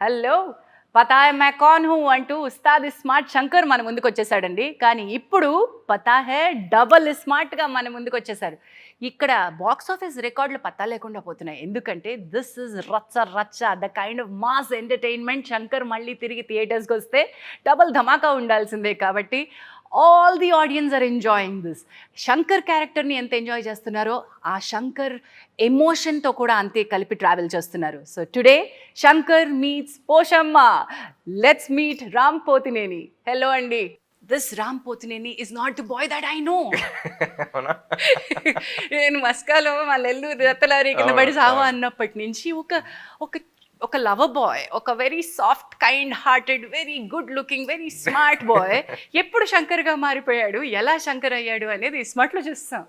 Hello పతా high मैं कौन हूं అంటూ ఉస్తాద్ ఇస్మార్ట్ శంకర్ మన ముందుకు వచ్చేసాడండి. కానీ ఇప్పుడు పతా హై డబల్ ఇస్మార్ట్గా మన ముందుకు వచ్చేసారు. ఇక్కడ బాక్స్ ఆఫీస్ రికార్డులు పత్తా లేకుండా పోతున్నాయి. ఎందుకంటే దిస్ ఇస్ రచ్చ రచ్చ the kind of mass entertainment. Shankar మళ్ళీ తిరిగి థియేటర్స్కి వస్తే డబల్ ధమాకా ఉండాల్సిందే. కాబట్టి all the audience are enjoying this. Shankar క్యారెక్టర్ని ఎంత ఎంజాయ్ చేస్తున్నారో ఆ శంకర్ ఎమోషన్తో కూడా అంతే కలిపి ట్రావెల్ చేస్తున్నారు. So today Shankar meets Poshamma. Let's meet Ram Pothineni. Hello అండి. This Ram Pothineni is not the boy that I know. నేను మస్కాలో మా నెల్లూరు రత్తలారి కింద పడి సావా అన్నప్పటి నుంచి ఒక లవర్ బాయ్, ఒక very soft kind hearted, very good looking, very smart boy ఎప్పుడు శంకర్గా మారిపోయాడు, ఎలా శంకర్ అయ్యాడు అనేది స్మార్ట్లో చూస్తాం.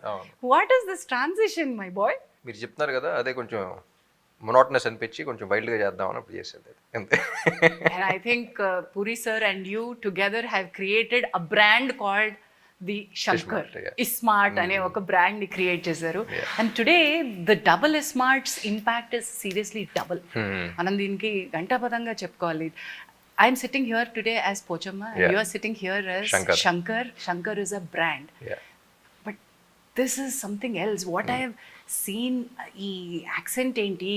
What is this transition my boy? మీరు చెప్తున్నారు కదా, అదే కొంచెం మొనోటనస్ అనిపించి కొంచెం వైల్డ్గా చేద్దామని అప్పుడు చేసేది అంతే. And I think Puri sir and you together have created a brand called the Shankar Ismart అనే ఒక బ్రాండ్ ని క్రియేట్ చేశారు. And today the double iSmart's impact is seriously double. మనం దీనికి గంటాపదంగా చెప్పుకోవాలి. I'm sitting here today as Pochamma, you are sitting here as Shankar. Shankar is a brand, but this is something else. What I have seen, ఈ accent ఏంటి,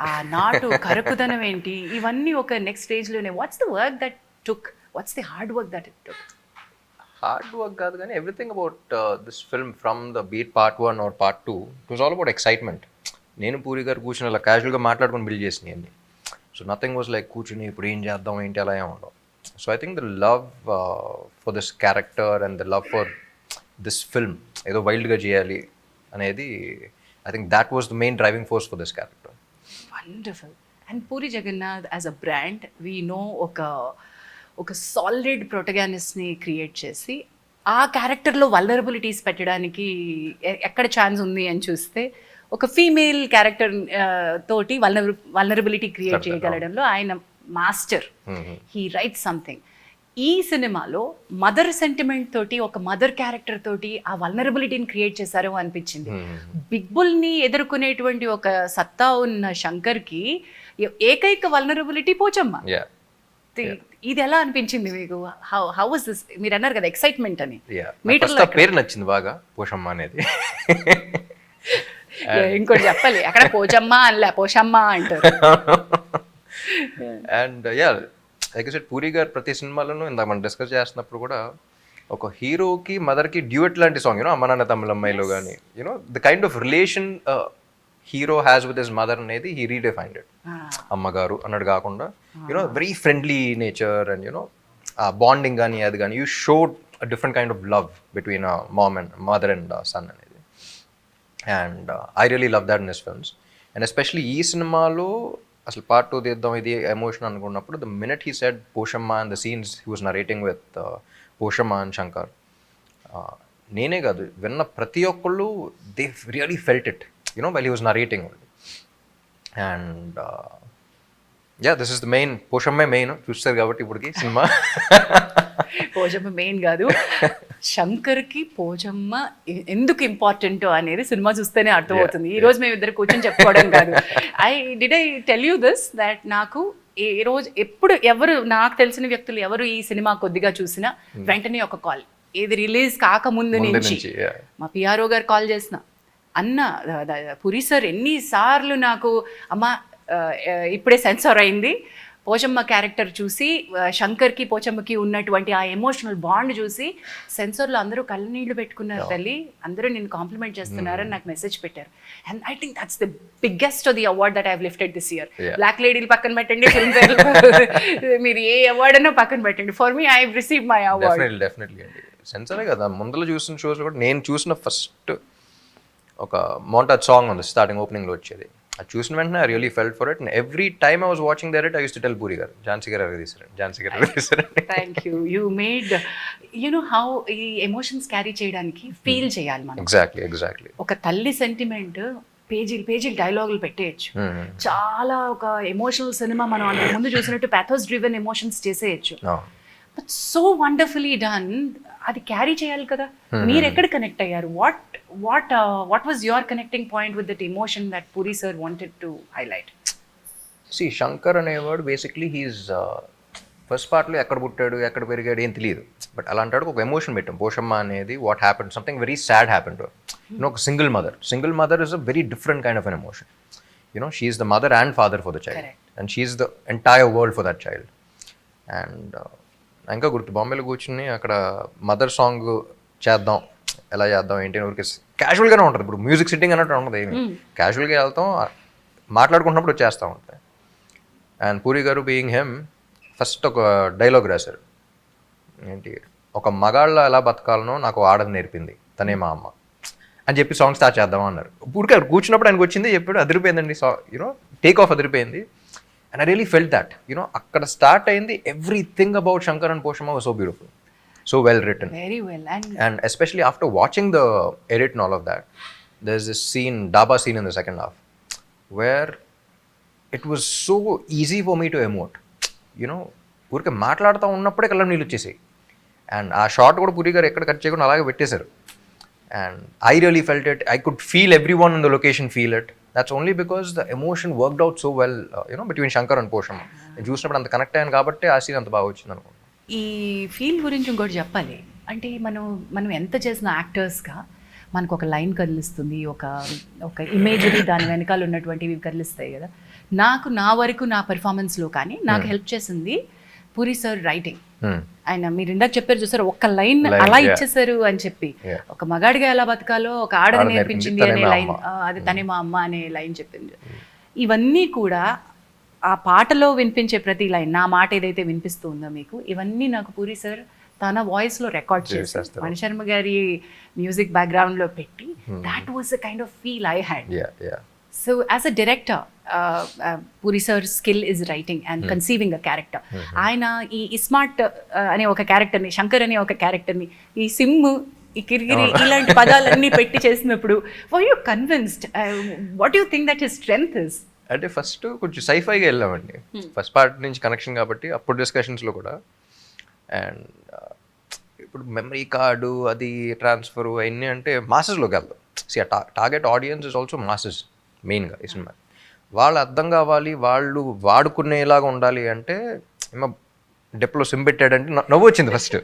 ఆ నాటు కరుకుదనం ఏంటి, ఇవన్నీ ఒక నెక్స్ట్ స్టేజ్లోనే. What's the work that took, what's the hard work that it took? Hard work కాదు కానీ everything about this film from the beat part 1 or part 2 it was all about excitement. నేను పూరి గారు కూర్చుని అలా క్యాజువల్గా మాట్లాడుకొని బిల్డ్ చేసినాయి అన్ని. సో నథింగ్ వాజ్ లైక్ కూర్చుని ఇప్పుడు ఏం చేద్దాం ఏంటి అలా ఏం ఉండవు. So I think the love for this character and the love for this film, ఏదో వైల్డ్గా చేయాలి అనేది, I think that was the main driving force for this character. Wonderful. And Puri Jagannadh as a brand we know ఒక solid ప్రొటగానిస్ట్ని create చేసి ఆ క్యారెక్టర్లో vulnerabilities పెట్టడానికి ఎక్కడ ఛాన్స్ ఉంది అని చూస్తే ఒక ఫీమేల్ క్యారెక్టర్ తోటి వల్నరబిలిటీ క్రియేట్ చేయగలడంలో ఆయన మాస్టర్. He write something. ఈ సినిమాలో మదర్ సెంటిమెంట్ తోటి, ఒక మదర్ క్యారెక్టర్ తోటి ఆ వల్నరబిలిటీని క్రియేట్ చేశారు అనిపించింది. బిగ్ బుల్ని ఎదుర్కొనేటువంటి ఒక సత్తా ఉన్న శంకర్కి ఏకైక వల్నరబిలిటీ పోచమ్మ. ఇది ఎలా అనిపించింది మీకు? How was this? మీరు అన్నారు కదా ఎక్సైట్మెంట్ అని. మీటర్లో పేరు నచ్చింది బాగా, పోషమ్మ అనేది. ఇంకోటి చెప్పాలి, అక్కడ పోచమ్మ అనలే, పోషమ్మ అంటారు. And like I said, puri గారు ప్రతి సినిమాలోనూ ఇందాక మనం డిస్కస్ చేస్తున్నప్పుడు కూడా ఒక హీరోకి మదర్కి డ్యూయట్ లాంటి సాంగ్, యూనో అమ్మ నాన్న తమిళ అమ్మాయిలో కానీ, you know the kind of relation hero has with his mother అనేది హీ రీడిఫైన్డ్ ఇట్. అమ్మగారు అన్నట్టు కాకుండా, you know very friendly nature and you know bonding కానీ అది కానీ, you showed a different kind of love between mom and mother and son అనేది. And I really love that in his films. And especially ఈ సినిమాలో అసలు పార్ట్ 2 తీద్దాం ఇది emotion అనుకున్నప్పుడు, the minute he said Poshamma and the scenes he was narrating with Poshamma and Shankar, నేనే కాదు విన్న ప్రతి ఒక్కళ్ళు they really felt it, you know, while he was narrating only. And this is the main Pochamma main చూస్తారు కాబట్టి ఇప్పటికి cinema. Pochamma main కాదు, శంకర్కి పోచమ్మ ఎందుకు ఇంపార్టెంట్ అనేది సినిమా చూస్తేనే అర్థమవుతుంది. ఈ రోజు మేము ఇద్దరు కూర్చొని చెప్పుకోవడం కాదు. I tell you this that నాకు ఏ రోజు ఎప్పుడు ఎవరు నాకు తెలిసిన వ్యక్తులు ఎవరు ఈ సినిమా కొద్దిగా చూసినా వెంటనే ఒక కాల్, ఏది రిలీజ్ కాకముందు నుంచి మా పిఆర్ఓ గారు కాల్ చేసిన, అన్న పురి సార్ ఎన్నిసార్లు నాకు అమ్మ ఇప్పుడే సెన్సార్ అయింది, పోచమ్మ క్యారెక్టర్ చూసి శంకర్కి పోచమ్మకి ఉన్నటువంటి ఆ ఎమోషనల్ బాండ్ చూసి సెన్సార్లో అందరూ కళ్ళనీళ్ళు పెట్టుకున్నారు తల్లి, అందరూ నేను కాంప్లిమెంట్ చేస్తున్నారని నాకు మెసేజ్ పెట్టారు. And I think that's the biggest the award that I have lifted this year. Black లేడీలు పక్కన పెట్టండి, ఫిల్మ్ ఫేర్ మీరు ఏ అవార్డ్ అన్నా పక్కన పెట్టండి, for me I have received my award. Definitely అండి, సెన్సారే కదా. ముందర చూసిన షోస్ కూడా నేను చూసిన ఫస్ట్ ఒక మోంటాజ్ సాంగ్ ఉంది స్టార్టింగ్ ఓపెనింగ్లో వచ్చేది, అది చూసిన వెంటనే I really felt for it. And every time I was watching that I use to tell Puri garu, Jhansi garu తీసారండి, ఝాన్సీ గారు తీసారండి. Thank you. You made you know how ఈ ఎమోషన్స్ క్యారీ చేయడానికి ఫీల్ చేయాలి మనం. ఎగ్జాక్ట్లీ. ఒక తల్లి సెంటిమెంట్ పేజీలు డైలాగులు పెట్టేయచ్చు, చాలా ఒక ఎమోషనల్ సినిమా మనం అంతకు ముందు చూసినట్టు ప్యాథోస్ డ్రివెన్ ఎమోషన్స్ చేసేయచ్చు. But so wonderfully done. అది క్యారీ చేయాలి కదా. మీరు ఎక్కడ కనెక్ట్ అయ్యారు? What was your connecting point with that emotion that Puri sir wanted to highlight? See Shankar అనేవాడు బేసిక్లీ హీస్ ఫస్ట్ పార్ట్లో ఎక్కడ పుట్టాడు ఎక్కడ పెరిగాడు ఏం తెలియదు, బట్ అలాంటి ఒక ఎమోషన్ పెట్టాం. పోషమ్మ అనేది what happen, something very sad happen to ఒక single mother is a very different kind of an emotion. She is the mother and father for the child and she is the entire world for that child. And ఇంకా గుర్తు బాంబేలో కూర్చుని అక్కడ mother song చేద్దాం, ఎలా చేద్దాం ఏంటి అని ఊరికి క్యాజువల్గానే ఉంటుంది. ఇప్పుడు మ్యూజిక్ సిట్టింగ్ అన్నట్టు ఉంటుంది, ఏమి క్యాజువల్గా వెళ్తాం, మాట్లాడుకుంటున్నప్పుడు వచ్చేస్తూ ఉంటాయి. అండ్ పూరి గారు బీయింగ్ హెమ్ ఫస్ట్ ఒక డైలాగ్ రాశారు, ఏంటి, ఒక మగాళ్ళ ఎలా బతకాలనో నాకు ఆడది నేర్పింది తనే మా అమ్మ అని చెప్పి సాంగ్ స్టార్ట్ చేద్దాం అన్నారు. పూరికి అక్కడ కూర్చున్నప్పుడు ఆయనకు వచ్చింది చెప్పాడు, అదిరిపోయిందండి, టేక్ ఆఫ్ అదిరిపోయింది. And I really felt that అక్కడ స్టార్ట్ అయింది. Everything about Shankar and Poshamma was so beautiful, so well written, very well. And especially after watching the edit and all of that, there's this scene, daba scene in the second half, where it was so easy for me to emote. ఊరికే మాట్లాడుతూ ఉన్నప్పుడే కళ్ళ నీళ్ళు వచ్చేసాయి. And ఆ short కూడా పూరి గారు ఎక్కడ కట్ చేయకుండా అలాగే పెట్టేశారు. And I really felt it, I could feel every one in the location feel it. That's only because the emotion worked out so well between Shankar and Poshamma. నేను చూసినప్పుడు అంత కనెక్ట్ అయ్యాను కాబట్టి ఆ సీన్ అంత బాగా వచ్చింది అనుకుంటున్నాను. ఈ ఫీల్ గురించి ఇంకోటి చెప్పాలి అంటే, మనం ఎంత చేసిన యాక్టర్స్గా మనకు ఒక లైన్ కదిలిస్తుంది, ఒక ఇమేజరీ దాని వెనకాల ఉన్నటువంటివి కదిలిస్తాయి కదా. నా వరకు నా పెర్ఫార్మెన్స్లో కానీ నాకు హెల్ప్ చేసింది పూరి సార్ రైటింగ్. ఆయన మీరు ఇందాక చెప్పారు చూసారు, ఒక్క లైన్ అలా ఇచ్చేసారు అని చెప్పి, ఒక మగాడిగా ఎలా బతకాలో ఒక ఆడది నేర్పించింది అనే లైన్, అది తనే మా అమ్మ అనే లైన్ చెప్పింది. ఇవన్నీ కూడా ఆ పాటలో వినిపించే ప్రతి లైన్, నా మాట ఏదైతే వినిపిస్తూ ఉందో మీకు, ఇవన్నీ నాకు పూరి సార్ తన వాయిస్లో రికార్డ్ చేస్తారు, మణిశర్మ గారి మ్యూజిక్ బ్యాక్గ్రౌండ్లో పెట్టి. That was the kind of feel I had. So as a director, puri sir skill is writing and conceiving a character. ఆయన ఈ ఇస్మార్ట్ అనే ఒక క్యారెక్టర్ని, శంకర్ అనే ఒక క్యారెక్టర్ని, ఈ సిమ్, ఈ కిరిగిరి ఇలాంటి పదాలన్నీ పెట్టి చేసినప్పుడు were you convinced? What you think that his strength is? అంటే ఫస్ట్ కొంచెం సైఫైగా వెళ్ళామండి, ఫస్ట్ పార్ట్ నుంచి కనెక్షన్ కాబట్టి అప్పుడు డిస్కషన్స్లో కూడా. అండ్ ఇప్పుడు మెమరీ కార్డు అది ట్రాన్స్ఫర్ అవన్నీ అంటే మాసెస్లోకి వెళ్దాం. Target audience is also masses మెయిన్గా ఈ సినిమా. వాళ్ళు అర్థం కావాలి, వాళ్ళు వాడుకునేలాగా ఉండాలి అంటే డెప్లో సిమ్ పెట్టాడంటే నవ్వు వచ్చింది ఫస్ట్,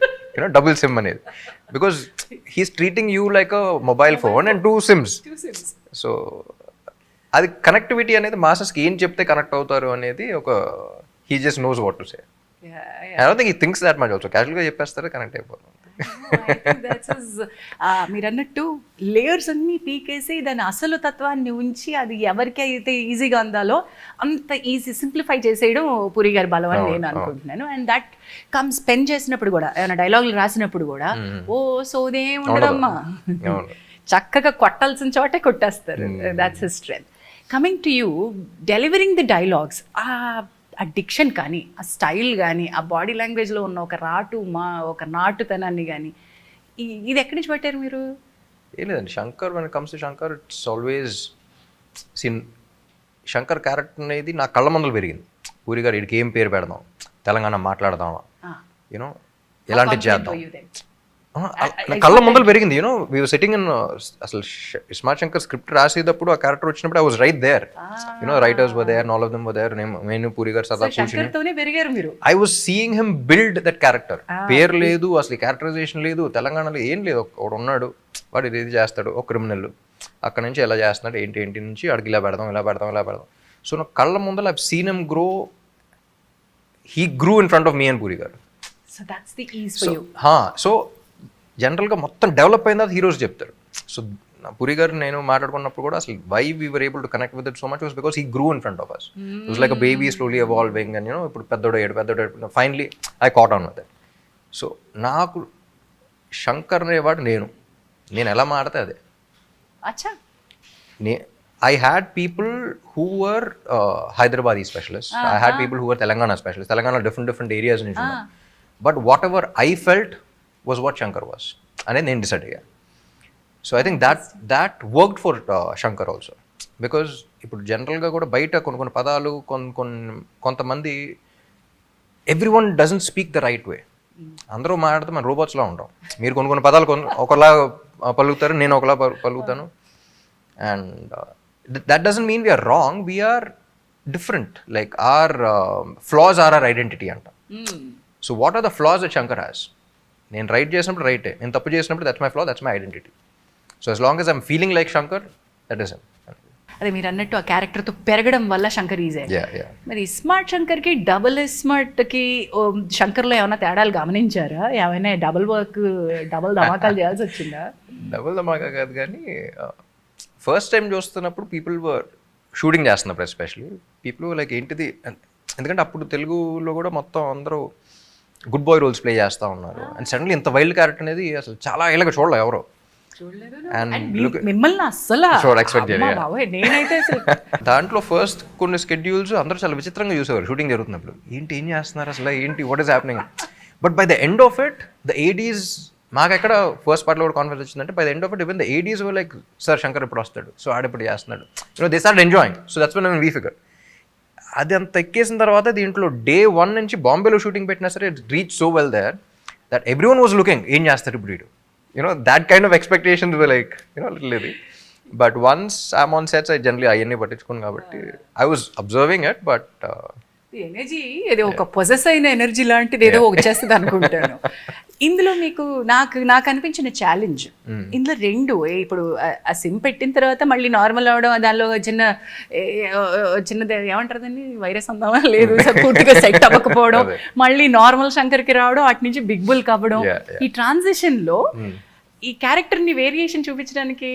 డబుల్ సిమ్ అనేది. Because he's treating you like a mobile phone and 2 SIMs. So అది కనెక్టివిటీ అనేది మాసెస్కి ఏం చెప్తే కనెక్ట్ అవుతారు అనేది ఒక he just knows what to say. I don't think he thinks that much also. క్యాజువల్గా చెప్పేస్తారు, కనెక్ట్ అయిపోతుంది. మీరు అన్నట్టు లేయర్స్ అన్ని పీకేసి దాని అసలు తత్వాన్ని ఉంచి అది ఎవరికి అయితే ఈజీగా అందాలో అంత ఈజీ సింప్లిఫై చేసేయడం పూరి గారి బలం అని నేను అనుకుంటున్నాను. అండ్ దట్ కమ్స్ పెన్ చేసినప్పుడు కూడా, ఏమైనా డైలాగులు రాసినప్పుడు కూడా ఓ సోదే ఉండదమ్మా, చక్కగా కొట్టాల్సిన చోటే కొట్టేస్తారు. That's his strength. Coming to you, delivering the dialogues, ఆ డిక్షన్ కానీ, ఆ స్టైల్ కానీ, ఆ బాడీ లాంగ్వేజ్లో ఉన్న ఒక నాటుతనాన్ని కానీ, ఇది ఎక్కడి నుంచి పట్టారు మీరు? ఏం లేదండి, Shankar when comes to Shankar it's always Shankar character అనేది నా కళ్ళ ముందలు పెరిగింది. పూరి గారు వీడికి ఏం పేరు పెడదాం, తెలంగాణ మాట్లాడదామా, ఎలాంటి చేద్దాం, కళ్ళ ముందలు పెరిగింది. వీ వర్ సిట్టింగ్ ఇన్, అసలు ఇస్మార్ట్ శంకర్ స్క్రిప్ట్ రాసేటప్పుడు ఆ క్యారెక్టర్ వచ్చినప్పుడు I was right there. Writers were there, all of them were there. నేను పూరి గారు సదా కూర్చుని I was seeing him build that character. పేరు లేదు, అసలు క్యారెక్టరైజేషన్ లేదు, తెలంగాణలో ఏం లేదు. ఒకడు ఉన్నాడు, వాడు ఇది చేస్తాడు, ఒక క్రిమినల్, అక్కడ నుంచి ఎలా చేస్తున్నాడు, ఏంటి నుంచి అడిగి ఇలా పెడదాం. సో నా కళ్ళ ముందర I seen him grow. He grew in front of me and puri గారు. సో జనరల్గా మొత్తం డెవలప్ అయిన తర్వాత హీరోస్ చెప్తారు. సో పూరి గారు నేను మాట్లాడుకున్నప్పుడు కూడా అసలు why we were able to connect with it so much was because he grew in front of us. It was like a baby slowly evolving and ఇప్పుడు పెద్దోడు finally I caught on with it. So నాకు శంకర్ అనేవాడు నేను ఎలా మాడితే అదే. I had people who were Hyderabadi specialists. I had people who were Telangana specialists. Telangana different areas in India. But whatever I felt was what Shankar was. And then decided, yeah. So I think that worked for Shankar also. Because ఇప్పుడు జనరల్గా కూడా బయట కొన్ని పదాలు కొంతమంది everyone doesn't speak the right way. అందరూ మాట్లాడితే మన రోబోట్స్లా ఉంటాం. మీరు కొన్ని పదాలు ఒకలా పలుకుతారు, నేను ఒకలా పలుకుతాను. And that doesn't mean we are wrong. We are different, like our flaws are our identity అంట. So what are the flaws that Shankar has? నేను రైట్ చేసినప్పుడు రైటే, నేను తప్పు చేసినప్పుడు that's my flaw, that's my identity. So as long as I'm feeling like Shankar, that is him. అదే మీరు అన్నట్టు ఆ క్యారెక్టర్తో పెరగడం వల్ల శంకర్ ఈజే. మరి ఇస్మార్ట్ శంకర్కి డబుల్ ఇస్మార్ట్కి శంకర్లో ఏమైనా తేడాలు గమనించారా? ఏమైనా డబుల్ వర్క్, డబుల్ ధమాకాలు చేయాల్సి వచ్చిందా? డబుల్ ధమాకా కాదు కానీ ఫస్ట్ టైం చూస్తున్నప్పుడు పీపుల్ వర్ షూటింగ్ చేస్తున్నప్పుడు ఎస్పెషలీ పీపుల్ లైక్ ఏంటిది, ఎందుకంటే అప్పుడు తెలుగులో కూడా మొత్తం అందరూ గుడ్ బాయ్ రోల్స్ ప్లే చేస్తూ ఉన్నారు. అండ్ సడన్లీ ఇంత వైల్డ్ క్యారెక్టర్ అనేది అసలు చాలా ఏళ్ళగా చూడలేదు ఎవరో. మిమ్మల్ని అస్సలు నేనైతే దాంట్లో ఫస్ట్ కొన్ని స్కెడ్యూల్స్ అందరూ చాలా విచిత్రంగా చూసేవారు షూటింగ్ జరుగుతున్నప్పుడు. ఏం చేస్తున్నారు అసలు, ఏంటి, what is happening? But by the end of it the Aedes, మాకు ఎక్కడ ఫస్ట్ పార్ట్లో కూడా కాన్ఫిడెన్స్ వచ్చిందంటే by the end of it even the Aedes were like, sir Shankar ఇప్పుడు వస్తాడు, సో ఆడప్పుడు చేస్తున్నాడు, they start enjoying. So that's when we figure. అది అంత ఎక్కేసిన తర్వాత దీంట్లో డే 1 నుంచి బాంబేలో షూటింగ్ పెట్టినా సరే it reach so well there that everyone was looking, ఏం చేస్తారు ఇప్పుడు వీడు, that kind of expectations were like, little ఇది. But once I'm on sets, I generally అవన్నీ పట్టించుకోను కాబట్టి I was observing it, but energy ఏదో ఒక పొజెస్ అయిన ఎనర్జీ లాంటిది ఏదో వచ్చేస్తుంది అనుకుంటాను. ఇందులో మీకు నాకు అనిపించిన ఛాలెంజ్ ఇందులో 2, ఇప్పుడు ఆ సిమ్ పెట్టిన తర్వాత మళ్ళీ నార్మల్ అవడం, దానిలో చిన్నది ఏమంటారు దాన్ని, వైరస్ అందామా లేదు, పూర్తిగా సెట్ అవ్వకపోవడం, మళ్ళీ నార్మల్ శంకర్కి రావడం, అటు నుంచి బిగ్ బుల్ అవ్వడం. ఈ ట్రాన్సిషన్ లో ఈ క్యారెక్టర్ ని వేరియేషన్ చూపించడానికి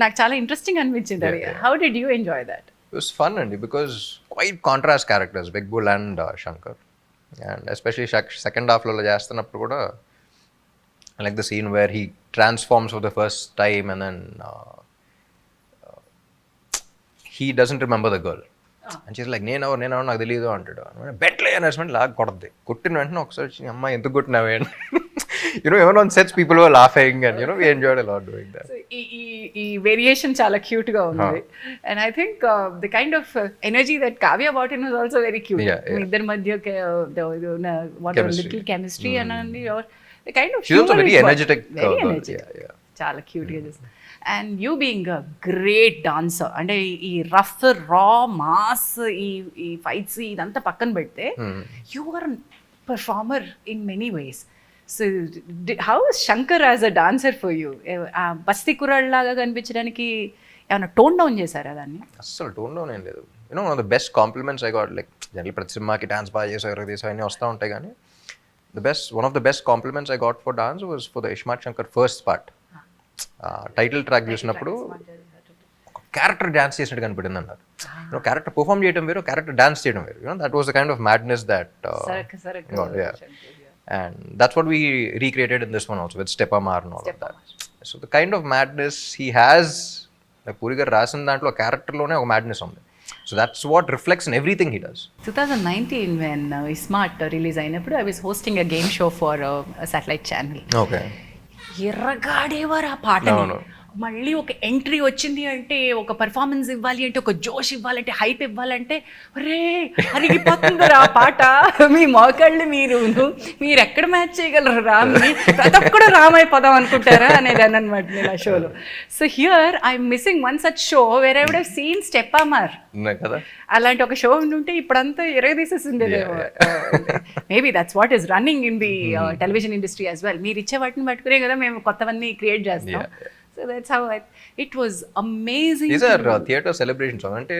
నాకు చాలా ఇంట్రెస్టింగ్ అనిపించింది. అది how did you enjoy that? It was fun అండి, because quite contrast characters, Big Bull and Shankar, and especially second half లో చేస్తున్నప్పుడు కూడా I like the scene where he transforms for the first time and then he doesn't remember the girl and she's like నేను నాకు తెలియదు అంటాడు. బెట్లే అనేసి లాగా కొడద్ది, కొట్టిన వెంటనే ఒకసారి అమ్మాయి ఎందుకు కొట్టినావే అని even on sets people were laughing and we enjoyed a lot doing that. ఈ వేరియేషన్ చాలా క్యూట్ గా ఉంది. And I think the kind of energy that Kavya brought in was also very cute. మీ ఇద్దరి మధ్య little chemistry and the kind of she's also very energetic, చాలా cute గా చేస్తుంది. And you being a great dancer, అంటే ఈ rough రా mass ఈ ఫైట్స్ ఇదంతా పక్కన పెడితే you are performer in many ways. So how is Shankar as a dancer for you? బస్తీ కుర్రాడ్ లాగా కనిపించడానికి ఏమైనా టోన్ డౌన్ చేశారా దాన్ని? అస్సలు టోన్ డౌన్ ఏం లేదు. One of the best compliments I got, like general ప్రతి సినిమాకి డాన్స్ బాగా చేసారు అన్నీ వస్తూ ఉంటాయి, కానీ one of the best compliments I got for dance was for the Ismart Shankar first part. Title track చూసినప్పుడు ఒక క్యారెక్టర్ డాన్స్ చేసినట్టు కనిపడింది అన్నారు. క్యారెక్టర్ పర్ఫామ్ చేయడం వేరు, క్యారెక్టర్ డాన్స్ చేయడం వేరు. That was the kind of madness that and that's what we recreated in this one also with Stepamar and all of that. So the kind of madness he has, like Puri garu rasin dantlo character lone oka madness undi. So that's what reflects in everything he does. 2019 when Ismart release అయినప్పుడు I was hosting a game show for a satellite channel. Okay. ఎర్రగాడేవారు ఆ పాటని. మళ్ళీ ఒక entry వచ్చింది అంటే, ఒక performance ఇవ్వాలి అంటే, ఒక జోష్ ఇవ్వాలంటే, హైప్ ఇవ్వాలంటే, రే అరిగిపోతుంది ఆ పాట, మీ మోకాళ్ళు మీరు ఎక్కడ మ్యాచ్ చేయగలరు రామ్ని, ప్రతి ఒక్కడు రామైపోదాం అనుకుంటారా అనేదాన్ని అనమాట నేను ఆ షోలో. So here I'm missing one such show where I would have seen స్టెప్పామర్. అలాంటి ఒక షో ఉంటే ఇప్పుడంతా ఎరగదీసేసి ఉండేదేమో. Maybe that's what is running in the television industry as well. మీరు ఇచ్చే వాటిని పట్టుకునే కదా మేము కొత్తవన్నీ క్రియేట్ చేస్తాం. So that's how it was amazing. These are theatre celebrations. అంటే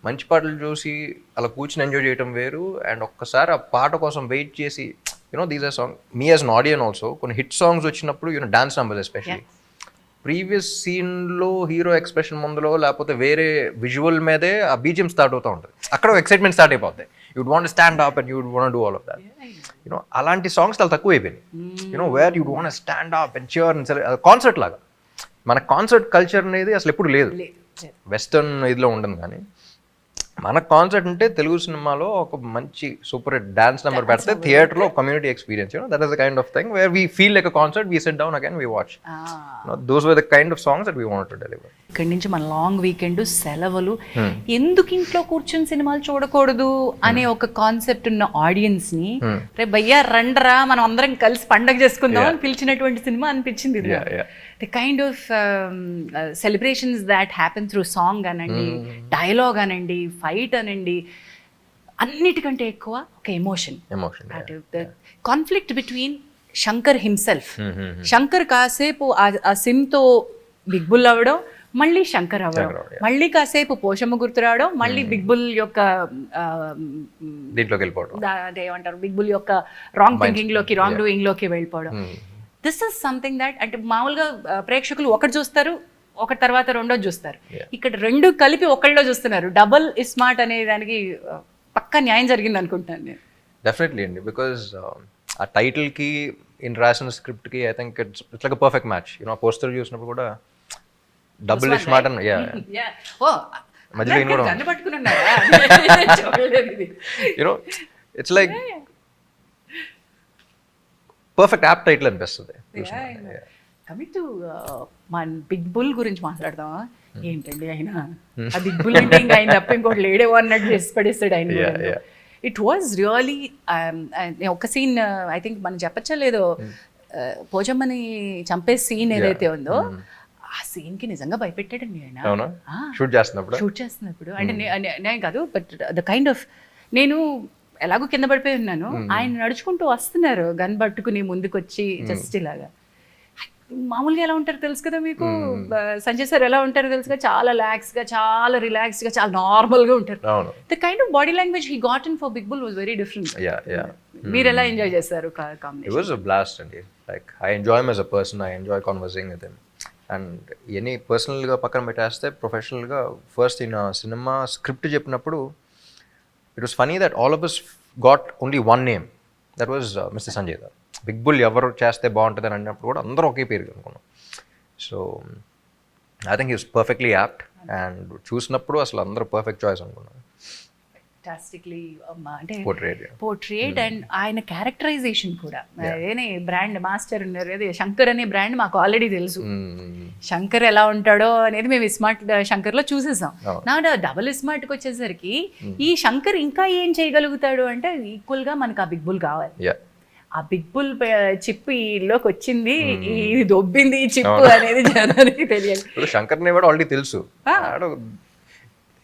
మంచి పాటలు చూసి అలా కూర్చుని ఎంజాయ్ చేయడం వేరు, అండ్ ఒక్కసారి ఆ పాట కోసం వెయిట్ చేసి these are song me as an audience also కొన్ని హిట్ సాంగ్స్ వచ్చినప్పుడు డాన్స్ నంబర్స్ ఎస్పెషల్లీ ప్రీవియస్ సీన్లో హీరో ఎక్స్ప్రెషన్ ముందులో లేకపోతే వేరే విజువల్ మీదే ఆ బీజిఎం స్టార్ట్ అవుతూ ఉంటుంది, అక్కడ ఎక్సైట్మెంట్ స్టార్ట్ అయిపోతాయి. You'd want stand up and you'd want do all of that. అలాంటి సాంగ్స్ చాలా తక్కువ అయిపోయినాయి. Where you'd want stand up and cheer and concert లాగా. మన కాన్సర్ట్ కల్చర్ అనేది అసలు ఎప్పుడు లేదు, వెస్టర్న్ ఇదిలో ఉండదు. కానీ మన కాన్సర్ట్ అంటే తెలుగు సినిమాలో ఒక మంచి సూపర్ హిట్ డాన్స్ నెంబర్ పెడితే థియేటర్లో community experience, that is the kind of thing where we feel like a concert, we SIT down again, we watch. Those were the kind of songs that we wanted to deliver. ఇక్కడి నుంచి మన long weekend సెలవులు, ఎందుకు ఇంట్లో కూర్చొని సినిమాలు చూడకూడదు అనే ఒక కాన్సెప్ట్ ఉన్న ఆడియన్స్ ని రే భయ్యా రండ్రా మనం అందరం కలిసి పండగ చేసుకుందాం అని పిలిచినటువంటి సినిమా అనిపించింది. The kind of celebrations that happen through song అనండి, డైలాగ్ అనండి, ఫైట్ అనండి, అన్నిటికంటే ఎక్కువ ఒక emotion, conflict between Shankar himself. Shankar కాసేపు ఆ సిమ్తో బిగ్ బుల్ అవ్వడం, మళ్ళీ శంకర్ అవ్వడం, మళ్ళీ కాసేపు పోచమ్మ గుర్తు రావడం, మళ్ళీ బిగ్ బుల్ యొక్క దీంట్లోకి వెళ్ళిపోవడం, ఏమంటారు బిగ్ బుల్ యొక్క రాంగ్ థింకింగ్ లోకి, రాంగ్ డూయింగ్ లోకి వెళ్ళిపోవడం. దిస్ ఇస్ సంథింగ్ దట్ అంటే మామూలుగా ప్రేక్షకులు ఒకటి చూస్తారు, ఒకటి తర్వాత రెండోది చూస్తారు. ఇక్కడ రెండు కలిపి ఒకళ్ళలో చూస్తున్నారు. డబుల్ ఇస్మార్ట్ అనే దానికి పక్కా న్యాయం జరిగింది అనుకుంటున్నాను నేను. డెఫినెట్లీ అండి, బికాజ్ ఆ టైటిల్కి రాసిన స్క్రిప్ట్కి I think it's like a perfect match. You know ఆ పోస్టర్ చూసినప్పుడు కూడా డబుల్ ఇస్మార్ట్ అని మధ్యలో you know it's like perfect apt title అనిపిస్తుంది. కమింగ్ టు మన బిగ్ బుల్ గురించి మాట్లాడదామా? ఏంటండి ఆయన ఆ బిగ్ బుల్ అంటే ఇంకా ఆయన తప్ప ఇంకోటి లేడేవో అన్నట్టు చేసి పడేస్తాడు ఆయన. ఇట్ వాజ్ రియలీ ఒక సీన్ ఐ థింక్ మనం చెప్పచ్చా లేదో, పోచమ్మని చంపే సీన్ ఏదైతే ఉందో ఆ సీన్ కి నిజంగా భయపెట్టాడండి ఆయన షూట్ చేస్తున్నప్పుడు. అంటే నేను కాదు, బట్ ద కైండ్ ఆఫ్, నేను ఎలాగో కింద పడిపోయి ఉన్నాను, ఆయన నడుచుకుంటూ వస్తున్నారు గన్ పట్టుకుని ముందుకొచ్చి జస్ట్ ఇలాగా. మామూలుగా ఎలా ఉంటారు తెలుసు కదా మీకు, సంజయ్ సార్ ఎలా ఉంటారో తెలుసు కదా, చాలా రిలాక్స్ గా, చాలా రిలాక్స్ గా, చాలా నార్మల్ గా ఉంటారు. The kind of body language he got in for big bull was very different. మీరు ఎలా ఎంజాయ్ చేశారు combination? It was a blast అండి. Like I enjoy him as a person, I enjoy conversing with him. And any పర్సనల్గా పక్కన పెట్టేస్తే ప్రొఫెషనల్గా first ఈయన సినిమా స్క్రిప్ట్ చెప్పినప్పుడు it was funny that all of us got only one name, that was mister Sanjay garu. Big bull ఎవరు చేస్తే బాగుంటుంది అని అన్నప్పుడు కూడా అందరూ ఒకే పేరు అనుకున్నాం. So I think is perfectly apt, and చూసినప్పుడు అసలు అందరూ పర్ఫెక్ట్ చాయిస్ అనుకున్నాను. అంటే పోర్ట్రేట్ అండ్ ఆయన క్యారెక్టరైజేషన్ కూడా. అదేనే బ్రాండ్ మాస్టర్ ఉన్నారు, అదే శంకర్ అనే బ్రాండ్ మాకు ఆల్రెడీ తెలుసు. శంకర్ ఎలా ఉంటాడో అనేది మేము ఇస్మార్ట్ శంకర్ లో చూసేసాం. నా డబుల్ ఇస్మార్ట్ కి వచ్చేసరికి ఈ శంకర్ ఇంకా ఏం చేయగలుగుతాడు అంటే ఈక్వల్ గా మనకు ఆ బిగ్ బుల్ కావాలి. ఆ బిగ్ బుల్ చిప్ ఈలోకి వచ్చింది, ఇది దొబ్బింది ఈ చిప్ అనేది జనానికి తెలియాలి. శంకర్ ని కూడా ఆల్రెడీ తెలుసు,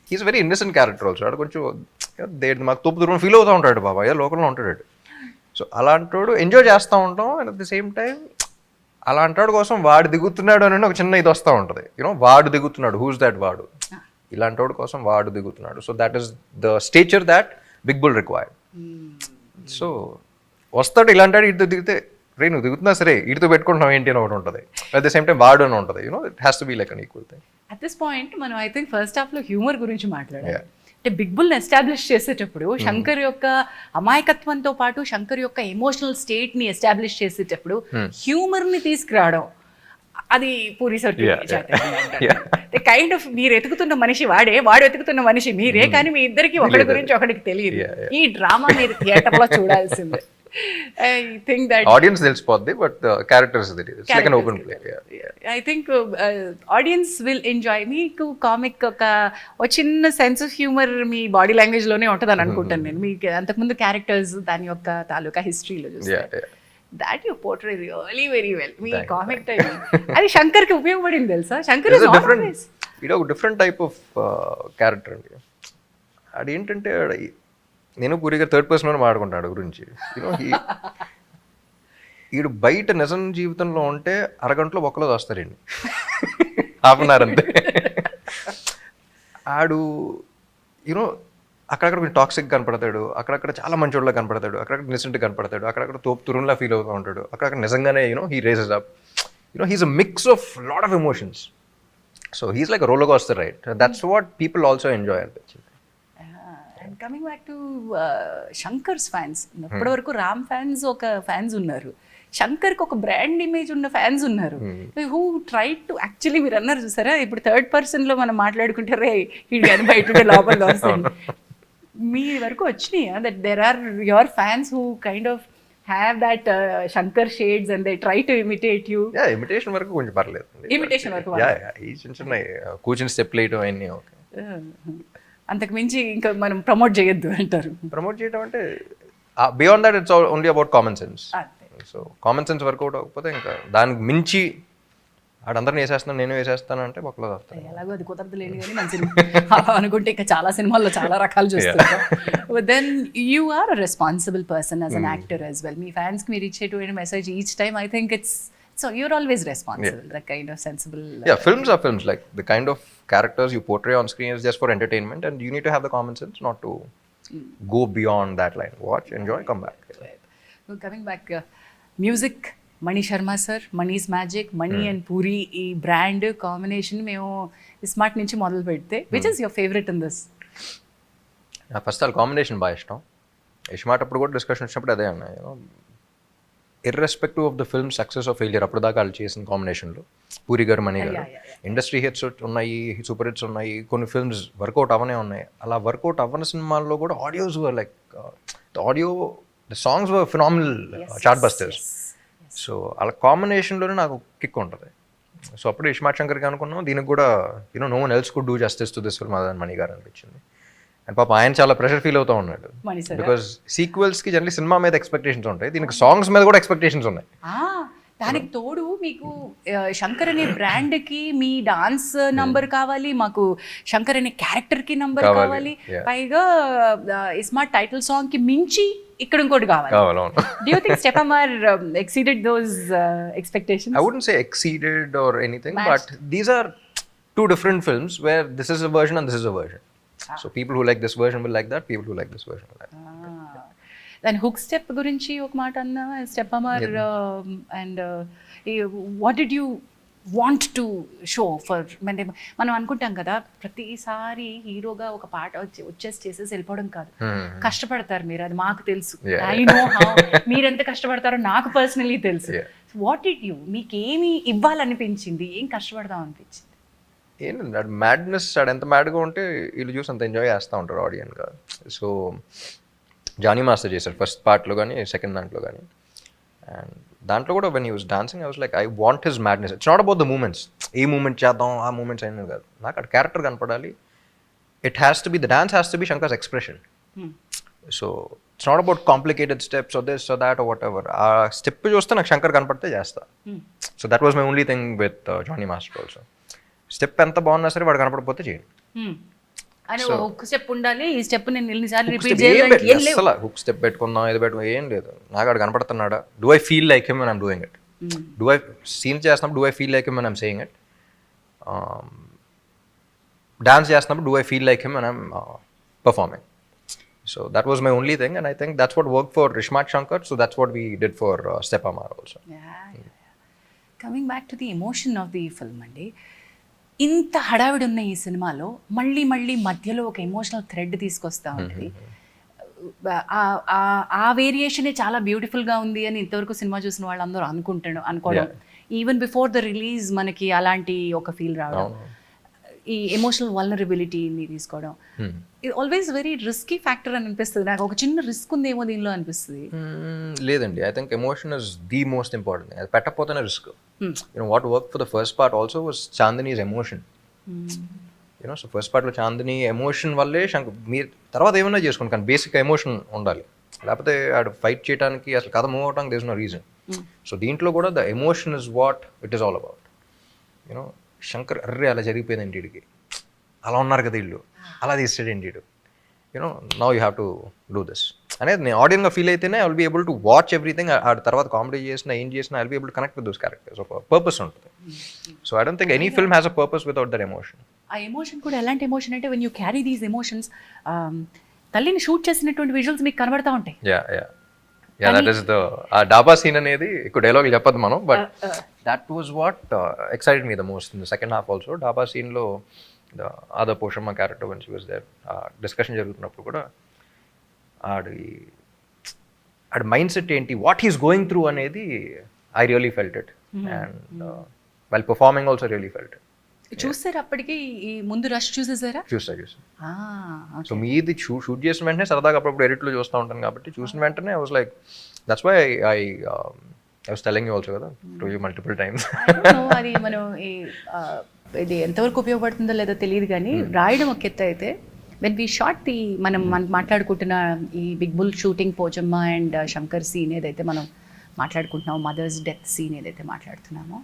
he's very innocent character also. ఆడ కొంచెం మాకు తోపు దూరం ఫీల్ అవుతూ ఉంటాడు, బాబా ఏదో లోకల్లో ఉంటాడు. సో అలాంటోడు ఎంజాయ్ చేస్తూ ఉంటాం. And at the same time అలాంటోడు కోసం వాడు దిగుతున్నాడు అని ఒక చిన్న ఇది వస్తూ ఉంటుంది. యూనో వాడు దిగుతున్నాడు, హూస్ దాట్ వాడు, ఇలాంటోడు కోసం వాడు దిగుతున్నాడు. So that is the stature that big bull required. So వస్తాడు ఇలాంటి ఇటు దిగితే, రే నువ్వు దిగుతున్నా సరే ఇటుతో పెట్టుకుంటున్నావు ఏంటి అని ఒకటి ఉంటుంది. అట్ ద సేమ్ టైం వాడు అని ఉంటుంది. You know it has to be like an equal thing. At this point మనం ఐ థింక్ ఫస్ట్ హాఫ్ లో హ్యూమర్ గురించి మాట్లాడాలి. అంటే బిగ్ బుల్ ఎస్టాబ్లిష్ చేసేటప్పుడు శంకర్ యొక్క అమాయకత్వంతో పాటు శంకర్ యొక్క ఎమోషనల్ స్టేట్ ని ఎస్టాబ్లిష్ చేసేటప్పుడు హ్యూమర్ ని తీసుకురావడం, అది పూరి కైండ్ ఆఫ్ మీరు ఎతుకుతున్న మనిషి వాడే, వాడు ఎతుకుతున్న మనిషి మీరే, కానీ మీ ఇద్దరికి ఒకటి గురించి ఒకటికి తెలియదు. ఈ డ్రామా మీరు థియేటర్ లో చూడాల్సిందే. I think that audience తెలిసిపోద్ది, but characters it's like an open play. I think audience will enjoy. మీకు కామిక్ ఒక చిన్న sense of humour me body language లోనే ఉంటుందని అనుకుంటాను నేను. మీకు అంతకుముందు క్యారెక్టర్స్ దాని యొక్క తాలూకా హిస్టరీలో చూస్తే that you portray really very well. Me comic time అది శంకర్ కి ఉపయోగపడింది తెలుసా. శంకర్ ఇస్ డిఫరెంట్, ఇది ఒక డిఫరెంట్ టైప్ ఆఫ్ క్యారెక్టర్ అండి. అదేంటంటే నేను పూరిగా థర్డ్ పర్సన్ అని మాట్లాడుకుంటాడు గురించి. యూనో ఈడు బయట నిజం జీవితంలో ఉంటే అరగంటలో ఒక్కలో వస్తారండి, హాఫ్ అన్ అవర్ అంతే. ఆడు యూనో అక్కడక్కడ కొంచెం టాక్సిక్ కనపడతాడు, అక్కడక్కడ చాలా మంచోళ్ళ కనపడతాడు, అక్కడక్కడ నిజెంట్ కనపడతాడు, అక్కడక్కడ తోపు తురున్లా ఫీల్ అవుతూ ఉంటాడు, అక్కడక్కడ నిజంగానే you know he raises up. You know he's a mix of lot of emotions. So he's like roller coaster ride. That's what people also enjoy అనిపించింది. Coming back to Shankar's fans, ఇప్పటి వరకు రామ్ ఫ్యాన్స్ ఒక ఫ్యాన్స్ ఉన్నారు, శంకర్కి ఒక బ్రాండ్ ఇమేజ్ ఉన్న fans ఉన్నారు. Who try to actually మీరు అన్నారు చూసారా, ఇప్పుడు థర్డ్ పర్సన్ లో మనం మాట్లాడుకుంటారే ఇది అని బయట లోపల వస్తుంది. మీ వరకు వచ్చినాయా that there are your fans who kind of have that Shankar shades and they try to imitate you. Imitation వరకు కొంచెం పర్లేదు. Imitation వరకు ఈ చిన్న చిన్న కూర్చుని స్టెప్ వేయటం అన్నీ ఓకే. అంతకు మించి ఇంకా మనం ప్రమోట్ చేయొద్దు అంటారు. ప్రమోట్ చేయడం అంటే beyond that it's only about common sense. So common sense work out అవ్వకపోతే ఇంకా దానికి మించి ఆడందరిని వేసేస్తున్నాను నేను వేసేస్తాను అంటే ఒకళ్ళు వస్తాను. ఎలాగో అది కుదరదు లేని కానీ మన సినిమా అనుకుంటే ఇంకా చాలా సినిమాల్లో చాలా రకాలు చూస్తుంటాం. Then you are a responsible person as an actor as well. మీ ఫ్యాన్స్కి మీరు ఇచ్చేటువంటి message each time I think it's so your always responsible, the kind of sensible. Films are films, like the kind of characters you portray on screen is just for entertainment and you need to have the common sense not to go beyond that line. Watch, enjoy, come back. Coming back, music Mani Sharma sir, Mani's magic, Mani and Puri ఈ brand combination మేము ఇస్మార్ట్ నుంచి మొదలు పెడితే which is your favourite in this? First all combination బాగా ఇష్టం. ఇస్మార్ట్ అప్పుడు కూడా discussion వచ్చినప్పుడు అదే అన్నా, irrespective of the film success of failure అప్పుడు దాకా వాళ్ళు చేసిన కాంబినేషన్లో పూరి గారు మణి గారు ఇండస్ట్రీ హిట్స్ ఉన్నాయి, సూపర్ హిట్స్ ఉన్నాయి, కొన్ని ఫిల్మ్స్ వర్కౌట్ అవనే ఉన్నాయి. అలా వర్కౌట్ అవ్వని సినిమాల్లో కూడా audios were like the songs were phenomenal chart busters. So అలా కాంబినేషన్లోనే నాకు కిక్ ఉంటుంది. సో అప్పుడు ఇస్మార్ట్ శంకర్కి అనుకున్నాం దీనికి కూడా no one else could do justice to this film అదని మణి గారు అనిపించింది. అండ్ పాప ఆయన చాలా ప్రెషర్ ఫీల్ అవుతూ ఉన్నాడు బికాస్ సీక్వెల్స్కి జనరల్లీ సినిమా మీద ఎక్స్పెక్టేషన్స్ ఉంటాయి, దీనికి సాంగ్స్ మీద కూడా ఎక్స్పెక్టేషన్స్ ఉన్నాయి. దానికి తోడు మీకు శంకర్ అనే బ్రాండ్కి మీ డాన్స్ నంబర్ కావాలి, మాకు శంకర్ అనే క్యారెక్టర్కి నంబర్ కావాలి, పైగా ఇస్మార్ట్ టైటిల్ సాంగ్కి మించి ఇక్కడ ఇంకోటి కావాలి. Do you think Stepamar exceeded those expectations? I wouldn't say exceeded or anything, but these are two different films where this is a version and this is a version. So people who like this version will like that, people who like this version will like that. దాని hook step గురించి ఒక మాట అన్నా, స్టెపమర్ and what did you want to show for? అంటే మనం అనుకుంటాం కదా ప్రతిసారి హీరోగా ఒక పాట వచ్చేసి చేసేసి వెళ్ళిపోవడం కాదు, కష్టపడతారు మీరు, అది మాకు తెలుసు. ఐ నో హౌ మీరెంత కష్టపడతారో నాకు పర్సనలీ తెలుసు. వాట్ డిడ్ యూ, మీకేమి ఇవ్వాలనిపించింది, ఏం కష్టపడదాం అనిపించింది? ఏంటంటే అది మ్యాడ్నెస్, అది ఎంత మ్యాడ్గా ఉంటే వీళ్ళు చూసి అంత ఎంజాయ్ చేస్తూ ఉంటారు ఆడియన్గా. సో జానీ మాస్టర్ చేశారు ఫస్ట్ పార్ట్లో కానీ సెకండ్ దాంట్లో కానీ. అండ్ దాంట్లో కూడా when he was dancing I was like I want his madness. It's not about the moments, ఏ మూమెంట్ చేద్దాం ఆ మూమెంట్స్ అయినది కాదు, నాకు అక్కడ క్యారెక్టర్ కనపడాలి. It has to be, the dance has to be Shankar's expression. So it's not about complicated steps or this or that or whatever. ఆ step చూస్తే నాకు శంకర్ కనపడితే చేస్తా. So that was my only thing with Jani master also. Step ఎంత బాగున్నా సరే వాడు కనపడకపోతే చేయండి. హుక్ స్టెప్ ఉండాలి, ఈ స్టెప్ నేను ఎన్నిసార్లు రిపీట్ చేయాలి, అసలు హుక్ స్టెప్ పెట్టుకుందాం ఇది పెట్టుకుందాం ఏం లేదు. నాకు అక్కడ కనపడుతున్నాడా, do I feel like him and I'm doing it, do I scene చేస్తున్నప్పుడు do I feel like him and I'm saying it, dance చేస్తున్నప్పుడు do I feel like him and I'm performing. So that was my only thing, and I think that's what worked for Ismart Shankar, so that's what we did for Stepamar also. Coming back to the emotion of the film అండి, ఇంత హడావిడి ఉన్న ఈ సినిమాలో మళ్ళీ మళ్ళీ మధ్యలో ఒక ఎమోషనల్ థ్రెడ్ తీసుకొస్తా ఉంటుంది. ఆ వేరియేషనే చాలా బ్యూటిఫుల్గా ఉంది అని ఇంతవరకు సినిమా చూసిన వాళ్ళందరూ అనుకోవడం, ఈవెన్ బిఫోర్ ద రిలీజ్ మనకి అలాంటి ఒక ఫీల్ రావడం, ఈ ఎమోషనల్ వల్నరబిలిటీని తీసుకోవడం ఆల్వేస్ వెరీ రిస్కీ ఫ్యాక్టర్ అని అనిపిస్తుంది నాకు. ఒక చిన్న రిస్క్ ఉందేమో దీనిలో అనిపిస్తుంది. లేదండి, I think emotion is the most important. అది పెట్టకపోతేనే risk. What work for the first part also was Chandini's emotion. So first పార్ట్లో చాందిని ఎమోషన్ వల్లే మీరు తర్వాత ఏమైనా చేసుకోండి, కానీ బేసిక్ ఎమోషన్ ఉండాలి, లేకపోతే ఆడు ఫైట్ చేయడానికి అసలు కథ మూవ్ అవడానికి there is no reason. So దీంట్లో కూడా the emotion is what it is all about. Shankar అర్రే అలా జరిగిపోయింది వీడికి, అలా ఉన్నారు కదా వీళ్ళు, అలా తీస్తాడండి వీడు, now you have to do this అనేది నేను ఆడియన్గా ఫీల్ అయితేనే I will be able to watch everything. ఆ తర్వాత కామెడీ చేసినా ఏం చేసినా I will be able to connect with those characters. ఒక పర్పస్ ఉంటుంది. So I don't think any film has a purpose without that emotion. ఆ emotion కూడా ఎలాంటి ఎమోషన్ అంటే when you carry these emotions, తల్లిని షూట్ చేసినటువంటి విజువల్స్ మీకు కనబడతా ఉంటాయి. దట్ ఈస్ ద ఆ డాబా సీన్ అనేది ఎక్కువ డైలాగ్ చెప్పదు మనం, but that was what excited me the most in the second half also. డాబా సీన్లో the other Poshamma character one she was there, discussion జరుగుతున్నప్పుడు కూడా ఆడి మైండ్ సెట్ ఏంటి, వాట్ హీస్ గోయింగ్ త్రూ అనేది I really felt it. And while performing also really felt it. చూసారు అప్పటికి ఈ ముందు రష్ చూసేసారా? చూసా. సో మీది షూట్ చేసిన వెంటనే సరదాగా అప్పుడప్పుడు ఎడిట్లో చూస్తూ ఉంటాను కాబట్టి చూసిన వెంటనే I was like that's why I was telling you also కదా టు యూ మల్టిపుల్ టైమ్స్. అది మనం ఇది ఎంతవరకు ఉపయోగపడుతుందో లేదో తెలియదు కానీ రాయడం ఒక ఎత్తు అయితే వెన్ వీ షాట్ ది మనం మాట్లాడుకుంటున్న ఈ big bull shooting Pochamma and Shankar scene ఏదైతే మనం మాట్లాడుకుంటున్నామో, మదర్స్ డెత్ సీన్ ఏదైతే మాట్లాడుతున్నామో,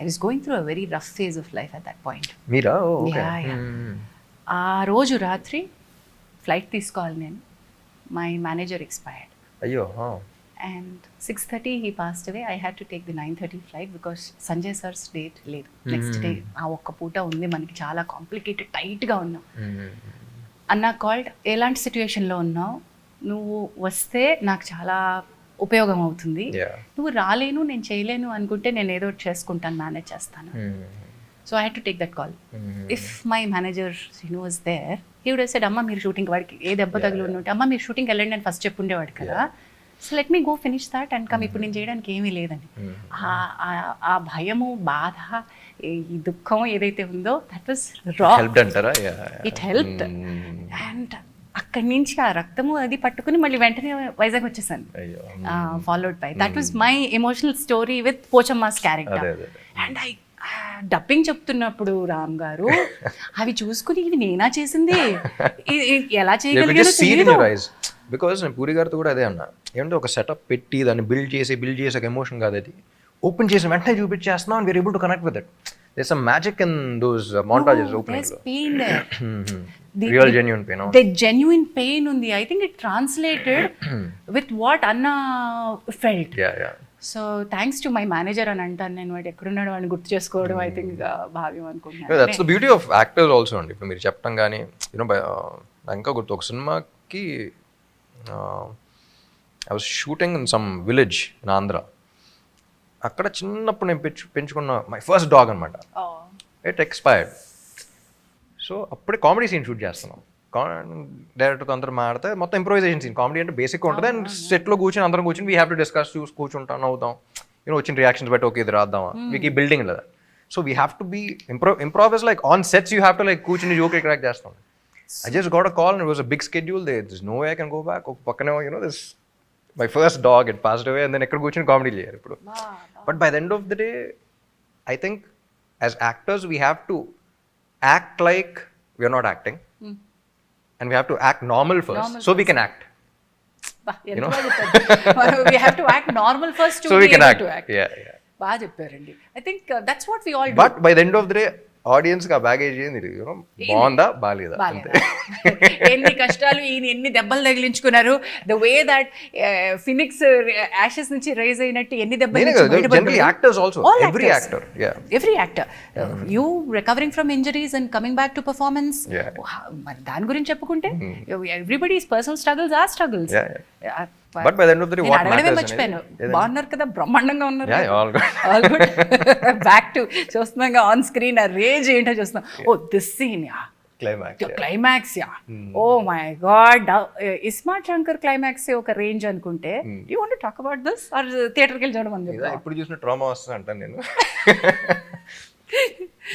I was going through a very rough phase of life at that point. Meera? Okay. ఆ రోజు రాత్రి ఫ్లైట్ తీసుకోవాలి నేను. My manager expired. అయ్యో. And 6:30 he passed away. I had to take the 9:30 flight because Sanjay sir's date లేదు next day. ఆ ఒక్క పూట ఉంది మనకి, చాలా కాంప్లికేటెడ్ టైట్గా ఉన్నాం. అన్న కాల్డ్, ఎలాంటి సిచ్యువేషన్లో ఉన్నావు, నువ్వు వస్తే నాకు చాలా ఉపయోగం అవుతుంది, నువ్వు రాలేను నేను చేయలేను అనుకుంటే నేను ఏదో చేసుకుంటాను, మేనేజ్ చేస్తాను. So I had to take that call. If my manager was there, he would have said, అమ్మ మీరు షూటింగ్, వాడికి ఏ దెబ్బ తగిలి ఉంటే అమ్మ మీరు షూటింగ్కి వెళ్ళండి అని ఫస్ట్ చెప్పుండేవాడు కదా. So let me go finish that and come, ఇప్పుడు నేను చేయడానికి ఏమీ లేదని. ఆ భయము, బాధ, ఈ దుఃఖం ఏదైతే ఉందో దట్ వాస్ రా. It helped. అండ్ అక్కడి నుంచి ఆ రక్తము అది పట్టుకుని మళ్ళీ వెంటనే వైజాగ్ వచ్చేసాను, followed by. That was my emotional story with Pochamma's character. And I dubbing చెప్తున్నప్పుడు రామ్ గారు అవి చూసుకుని ఇది నేనా చేసింది, ఎలా చేయగలిగానో తెలియదు. బికాస్ నేను పూరి గారితో కూడా అదే అన్నా, ఏమంటే ఒక సెటప్ పెట్టి దాన్ని బిల్డ్ చేసి ఒక ఎమోషన్ కాదు అది, ఓపెన్ చేసి వెంటనే చూపించేస్తున్నాం and we're able to connect with it. There some magic in those montages opening లో. Real genuine pain. The genuine pain undi. I think it translated with what Anna felt. Yeah. So thanks to my manager అని అంటాను నేను, వాడు ఎక్కడున్నాడు అని గుర్తు చేసుకోవడం I think భావ్యం అనుకుంటున్నాను. That's the beauty of actors also అండి. ఇప్పుడు మీరు చెప్పడం కానీ యూనో నాకు ఇంకా గుర్తు, ఒక సినిమాకి I was shooting in some village in Andhra. అక్కడ చిన్నప్పుడు నేను పెంచుకున్న మై ఫస్ట్ డాగ్ అనమాట, ఇట్ ఎక్స్పైర్డ్. సో అప్పుడే కామెడీ సీన్ షూట్ చేస్తున్నాం, డైరెక్టర్తో అందరూ మాడితే మొత్తం ఇంప్రూవైజేషన్ సీన్. కామెడీ అంటే బేసిక్ ఉంటుంది అండ్ సెట్లో కూర్చొని అందరం కూర్చొని వీ హ్యావ్ టు డిస్కస్, చూసి కూర్చుంటాం, అవుతాం, యూనో వచ్చిన రియాక్షన్స్ బట్టి ఓకే ఇది రాద్దామా, మీకు ఈ బిల్డింగ్ లేదా. So we have to be improv is like on sets you have to like కూర్చుని జోక్ క్రాక్ చేస్తాం. I just got a call and it was a big schedule, there's no way I can go back. ఒక పక్కనే this my first dog had passed away and then ఎక్కడ కూర్చొని comedy చేయాలి ఇప్పుడు. But by the end of the day I think as actors we have to act like we are not acting, and we have to act normal first so we can act. You know, we have to act normal first to so be we can able to act. Yeah. బాగా చెప్పారండి. I think that's what we all do. But by the end of the day audience కి ఆ baggage ఏంది, you know బాగుందా బాలేదా, ఎన్ని కష్టాలు, ఈయన ఎన్ని దెబ్బలు తగిలించుకున్నారు, the way that phoenix ashes నుంచి రైజ్ అయినట్టు ఎన్ని దెబ్బలు. Actors also, every actor you recovering from injuries and coming back to performance. మరి దాని గురించి చెప్పుకుంటే everybody's personal struggles are struggles. But by the end of the day what matters మర్చిపోయాను, బాగున్నారు కదా, బ్రహ్మాండంగా ఉన్నారు. All good. బ్యాక్ టు చూస్తున్నాం ఆన్ స్క్రీన్ ఆ రేంజ్ ఏంటో చూస్తున్నాం. Oh this scene yeah, climax yeah, oh my God, iSmart Shankar climax ఒక రేంజ్ అనుకుంటే, you want to talk about this or థియేటర్కి వెళ్ళి చూడమని చెప్తా. ఇప్పుడు చూసిన ట్రామా వస్తుంది అంటాను నేను.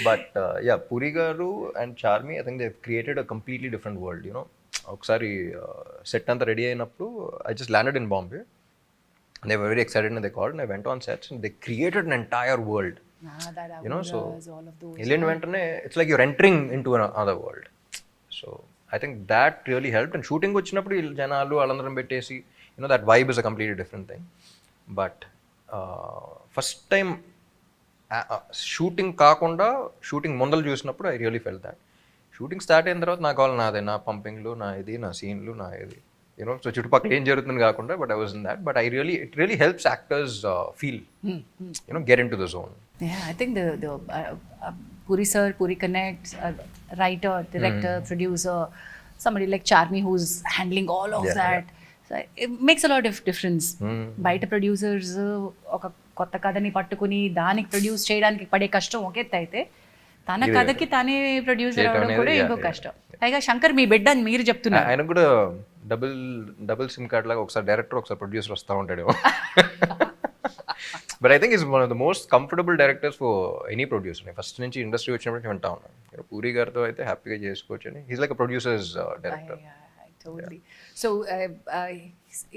But yeah, Puri garu and Charmi I think they created a completely different world. You know ఒకసారి సెట్ అంతా రెడీ అయినప్పుడు I just landed in Bombay, they were very excited and they called and I went on sets and they created an entire world. You know so వెళ్ళిన వెంటనే it's like you're entering into another world. So I think that really help. And shooting వచ్చినప్పుడు జనాలు వాళ్ళందరం పెట్టేసి you know that vibe is a completely different thing. But first time shooting కాకుండా shooting ముందలు చూసినప్పుడు I really felt that. Shooting start అయిన తర్వాత నా కాల్ నాదే, నా పంపింగ్లు, నా ఇది, నా సీన్లు, నా ఇది, యూనో. సో చుట్టుపక్కల ఏం జరుగుతుంది కాకుండా, but I was in that. But it really helps actors feel, you know, get in to the zone. I think the Puri sir, Puri connects, writer, director, producer, somebody like Charmi who's handling all of that. So it makes a lot of difference. బయట producers ఒక కొత్త కథని పట్టుకుని దానికి produce చేయడానికి పడే కష్టం ఒక ఎత్తు అయితే, తన కథకి తానే ప్రొడ్యూసర్ అవడం కూడా ఇంకో కష్టం. పైగా శంకర్ మీ బిడ్డ అని మీరు చెప్తున్నారు. ఆయన కూడా డబుల్ సిమ్ కార్డ్ లాగా ఒకసారి డైరెక్టర్ ఒకసారి ప్రొడ్యూసర్ వస్తూ ఉంటాడు. But I think is one of the most comfortable directors for any producer. First నుంచి ఇండస్ట్రీ వచ్చినప్పుడు వింటా ఉన్నాను, పూరి గారితో అయితే హ్యాపీగా చేసుకోవచ్చు అని. He's like a producers director. Totally. So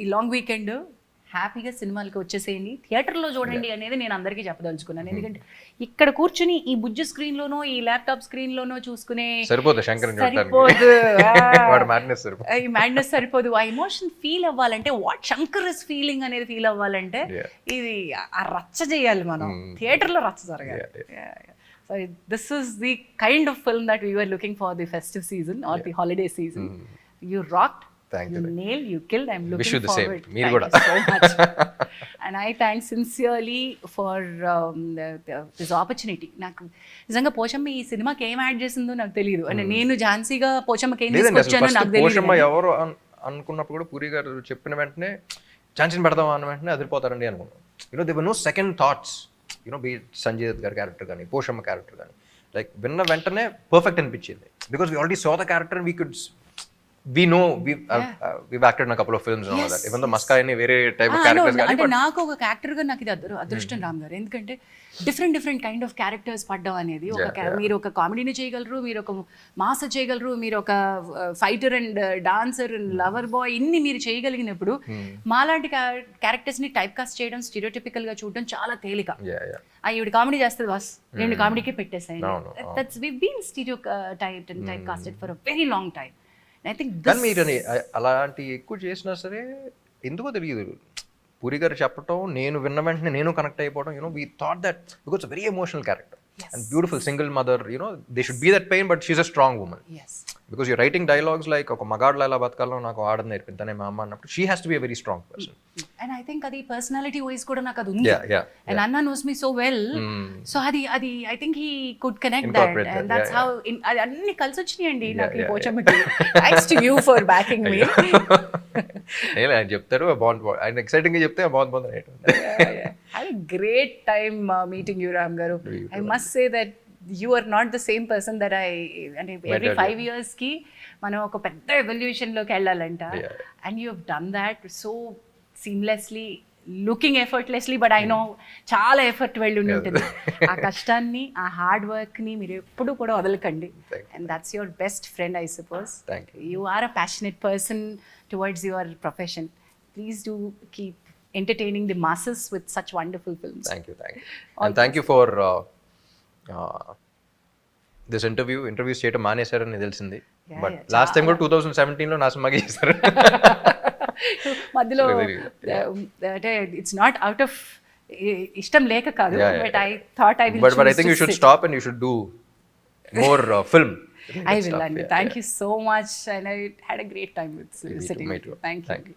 ఈ లాంగ్ వీకెండ్ హ్యాపీగా సినిమాలకి వచ్చేసేయండి, థియేటర్లో చూడండి అనేది నేను అందరికీ చెప్పదలుచుకున్నాను. ఎందుకంటే ఇక్కడ కూర్చుని ఈ బుజ్జి స్క్రీన్లోనో ఈ ల్యాప్టాప్ స్క్రీన్లోనో చూసుకునే సరిపోదు శంకర్, సరిపోదు, ఈ మ్యాడ్నెస్ సరిపోదు. ఆ ఎమోషన్ ఫీల్ అవ్వాలంటే, వాట్ శంకర్ ఇస్ ఫీలింగ్ అనేది ఫీల్ అవ్వాలంటే ఇది ఆ రచ్చ చేయాలి మనం, థియేటర్లో రచ్చ జరగాలి. So this is the kind of film that we were looking for the festive season or the holiday season. You rocked. Thank you. Nailed. You killed. I'm looking wish you the forward. same. Thank you so much. And I thank sincerely for this opportunity. నాకు నిజంగా పోచమ్మ ఈ సినిమాకి ఏం add చేసిందో నాకు తెలియదు. అంటే నేను ఝాన్సీగా పోచమ్మకి ఏం తీసుకొచ్చానో నాకు తెలియదు. పోచమ్మ ఎవరు అనుకున్నప్పుడు కూడా పూరి గారు చెప్పిన వెంటనే ఝాన్సీని పెడదాం అన్న వెంటనే అదిరిపోతారండి అనుకున్నాను. there were no second thoughts. Be it Sanjay Dutt గారి క్యారెక్టర్ కానీ పోషమ్మ క్యారెక్టర్ కానీ, లైక్ విన్న వెంటనే పర్ఫెక్ట్ అనిపించింది. Because we already saw the character, we know we've acted in a couple of films and all that, even though Maska any వేరే type of characters కానీ. అంటే నాకు ఒక క్యారెక్టర్ గా నాకు ఇది అదృష్టం రామ్ గారు. ఎందుకంటే డిఫరెంట్ కైండ్ ఆఫ్ క్యారెక్టర్స్ పడ్డం అనేది, మీరు ఒక కామెడీని చేయగలరు, మీరు ఒక మాస్ చేయగలరు, మీరు ఒక fighter and dancer and lover boy, ఇన్ని మీరు చేయగలిగినప్పుడు మాలాంటి క్యారెక్టర్స్ ని టైప్ కాస్ట్ చేయడం, స్టీరియోటిపికల్ గా చూడడం చాలా తేలిక. ఈవిడ కామెడీ చేస్తుంది బాస్, రెండు కామెడీకే పెట్టేసాయి. That's we been stereotype and typecasted for a very long time. I think కానీ మీరు అలాంటి ఎక్కువ చేసినా సరే ఎందుకో తెలియదు, పూరి గారు చెప్పటం నేను విన్న వెంటనే నేను కనెక్ట్ అయిపోవడం. We thought that because very emotional character and beautiful single mother, they should be that pain, but she's a strong woman. Because you writing dialogues like ఒక మగాడ్లో ఎలా బతకాలో నాకు ఆడని నేర్పింది తనే మా అమ్మ అన్నప్పుడు, she has to be a very strong person. And I think అది పర్సనాలిటీ వైజ్ కూడా నాకు అది ఉంది. అండ్ అన్న knows me so well, so అది I think he could connect that, and that's how అది అన్ని కలిసి వచ్చినాయండి నాకు ఈ పోచమ్మకి. Thanks to you for backing me. ఆయన చెప్తారు బాగుంది, ఆయన ఎక్సైటింగ్ గా చెప్తే బాగుంది. Had a great time meeting you, Ram Garu. I must say that you are not the same person that and every 5 years ki మనం ఒక పెద్ద ఎవల్యూషన్ లోకి వెళ్ళాలంట, and you have done that so seamlessly, looking effortlessly, but I know చాలా effort వెళ్ళి ఉంటుంది. ఆ కష్టాన్ని, ఆ హార్డ్ వర్క్ ని మీరు ఎప్పుడు కూడా వదలకండి, and that's your best friend, I suppose. You are a passionate person towards your profession. Please do keep entertaining the masses with such wonderful films. Thank you. And thank you for this interviews చేయటం మానేశారని తెలిసింది, but last time కూడా 2017 లో నా సినిమాకి చేశారు. మధ్యలో అంటే it's not out of ఇష్టం లేక కాదు, but I thought I will but I think you should stop and you should do more film. I will, and thank you so much, and I had a great time with sitting with you. Thank you.